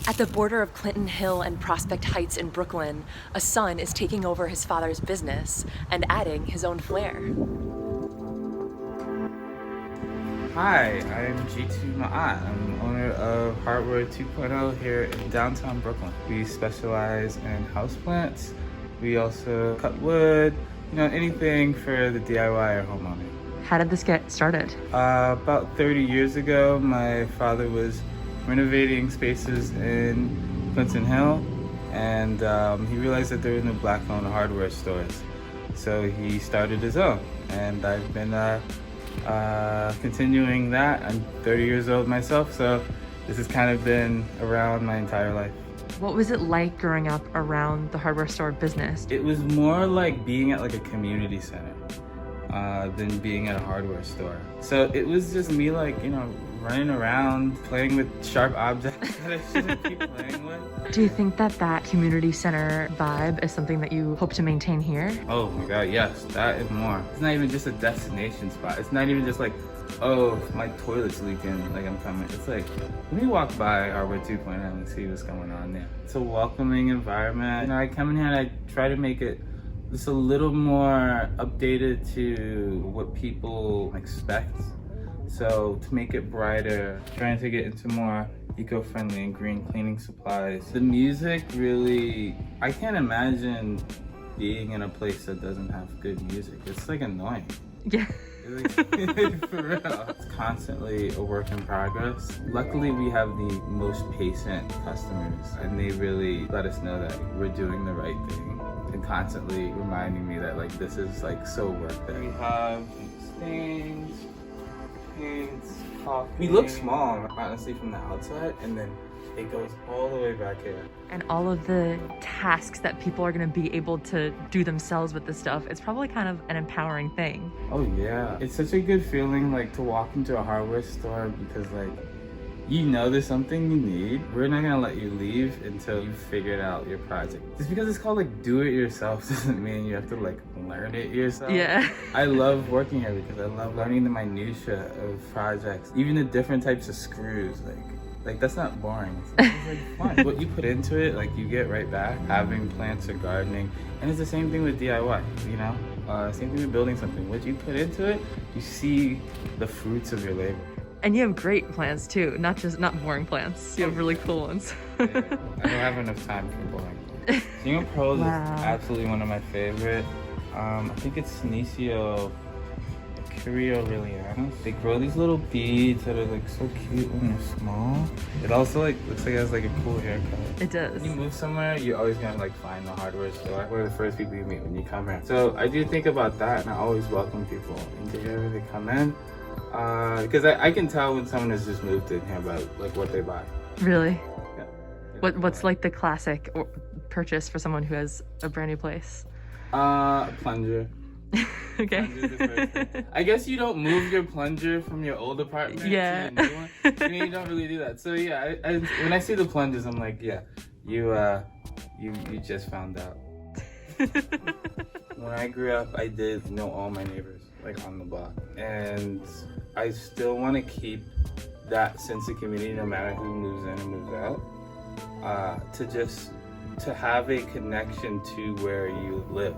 At the border of Clinton Hill and Prospect Heights in Brooklyn, a son is taking over his father's business and adding his own flair. Hi, I'm Jitu Maat. I'm owner of Hardware 2.0 here in downtown Brooklyn. We specialize in houseplants. We also cut wood, anything for the DIY or homeowner. How did this get started? About 30 years ago, my father was renovating spaces in Clinton Hill, and he realized that there were no black-owned hardware stores. So he started his own, and I've been continuing that. I'm 30 years old myself, so this has kind of been around my entire life. What was it like growing up around the hardware store business? It was more like being at like a community center than being at a hardware store. So it was just me running around, playing with sharp objects that I shouldn't be playing with. Do you think that community center vibe is something that you hope to maintain here? Oh my God, yes, that and more. It's not even just a destination spot. It's not even just like, oh, my toilet's leaking, like I'm coming. It's like, let me walk by Hardware 2.0 and see what's going on there. It's a welcoming environment. I come in here and I try to make it just a little more updated to what people expect. So to make it brighter, trying to get into more eco-friendly and green cleaning supplies. The music really, I can't imagine being in a place that doesn't have good music. It's like annoying. Yeah. For real. It's constantly a work in progress. Luckily, we have the most patient customers, and they really let us know that we're doing the right thing and constantly reminding me that this is so worth it. We have stains, paints, coffee. We look small, honestly, from the outside, and then it goes all the way back here. And all of the tasks that people are going to be able to do themselves with this stuff, it's probably kind of an empowering thing. Oh yeah, it's such a good feeling to walk into a hardware store because there's something you need. We're not gonna let you leave until you've figured out your project. Just because it's called do it yourself doesn't mean you have to learn it yourself. Yeah. I love working here because I love learning the minutia of projects, even the different types of screws. That's not boring. It's fun. What you put into it, you get right back. Having plants or gardening, and it's the same thing with DIY. Same thing with building something. What you put into it, you see the fruits of your labor. And you have great plants too, not boring plants. You have really cool ones. Yeah, I don't have enough time for boring plants. Single pearls is absolutely one of my favorite. I think it's Senecio Lilianos. They grow these little beads that are so cute when they're small. It also looks like it has a cool haircut. It does. When you move somewhere, you're always gonna find the hardware store. We're the first people you meet when you come here. So I do think about that, and I always welcome people into here when they come in. Because I can tell when someone has just moved in here about what they buy. Really? Yeah. What's the classic purchase for someone who has a brand new place? Plunger. Okay. I guess you don't move your plunger from your old apartment to the new one. You don't really do that. So yeah, when I see the plungers, I'm like, yeah, you just found out. When I grew up, I did know all my neighbors on the block, and I still want to keep that sense of community no matter who moves in and moves out. To have a connection to where you live.